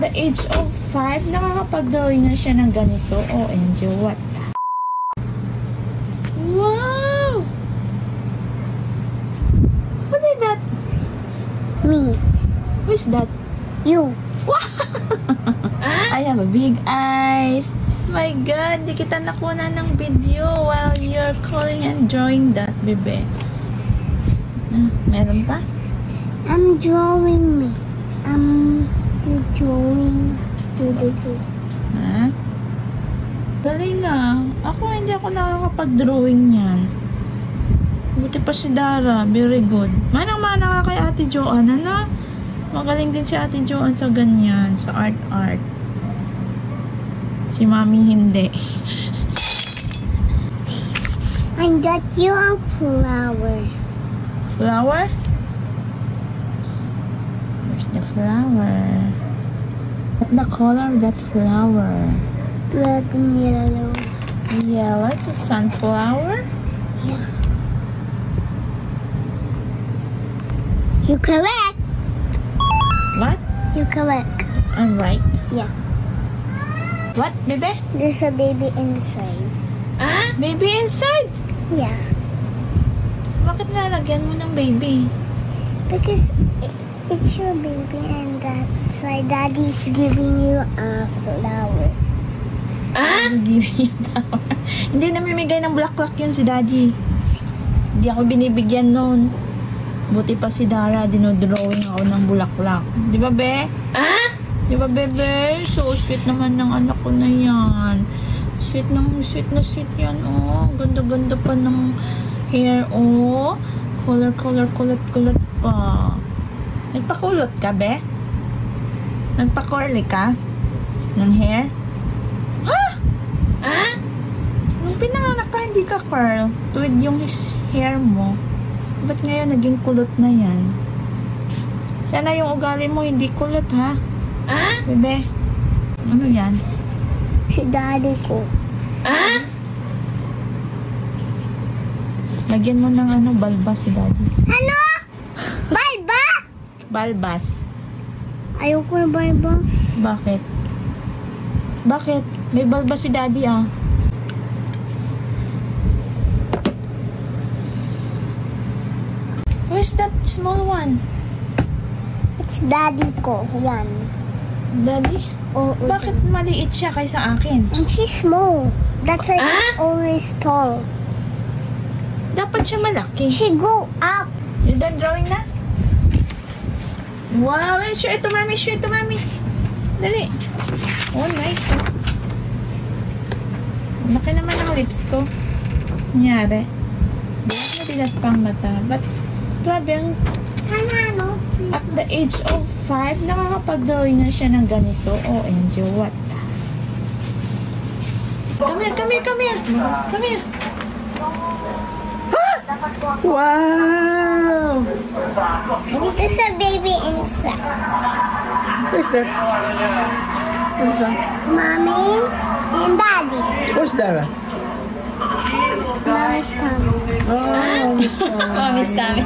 the age of 5, nakakapag-drawing na siya ng ganito. OMG, what? Wow! What is that? Me. Who's that? You. I have a big eyes. My God, di kita nakuna ng video while you're calling and drawing that, bebe. Meron pa? I'm drawing me. You're drawing to the kid. Ha? Galing nga. Hindi ako nakakapag-drawing yan. Buti pa si Dara. Very good. Manang-mana ka kay Ate Joanne, ano? Magaling din si Ate Joanne sa ganyan. Sa art-art. Si Mami hindi. I got you a flower. Flower? Where's the flower? What's the color of that flower? Black and yellow. Yellow. It's a sunflower? Yeah. You correct. What? You correct. I'm right. Yeah. What, bebe? There's a baby inside. Baby inside? Yeah. Bakit nalagyan mo ng baby? Because it's your baby and that's why Daddy's giving you a flower. Hindi namimigay ng bulaklak yun si Daddy. Hindi ako binibigyan nun. Buti pa si Dara, dinodrawing ako ng bulaklak. Di ba, be? Di ba, bebe? So sweet naman ng anak ko na yan. Sweet na sweet yan, oh. Ganda-ganda pa ng hair, oh. Color, kulot pa. Nagpakulot ka, be? Nagpa-curly ka? Ng hair? Nung pinanganak ka, hindi ka curl. Tuwid yung hair mo. Ba't ngayon naging kulot na yan? Sana yung ugali mo hindi kulot, ha? Bebe? Ano yan? Si Daddy ko. Lagyan mo ng balbas si Daddy. Ano? Balba? Balbas. Ayoko na balbas. Bakit? Bakit? May balbas si Daddy, ah. Where's that small one? It's Daddy ko. Yan. Daddy? Oo. Bakit maliit siya kaysa akin? And she's small. That's why she's always tall. Dapat siya malaki. She go up. You done drawing na? Wow! Show ito, mami. Show ito, mami. Dali. Oh, nice. Laki naman ang lips ko. Nangyari. Di ako matilat pang mata. But, grabe ang... At the age of 5, nakakapag-drawing na siya ng ganito. OMG, what? Come here. Come here. Wow! There's a baby inside. Who's that? Who's that? Mommy and Daddy. Who's Dara? Mommy's tummy. Oh, Miss Tommy. Oh, Miss Tommy.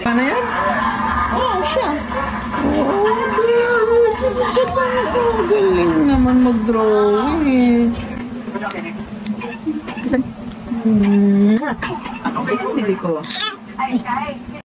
Ano yan? Oh, siya. Oh, galing naman mag-drawing. Ito, hindi ko.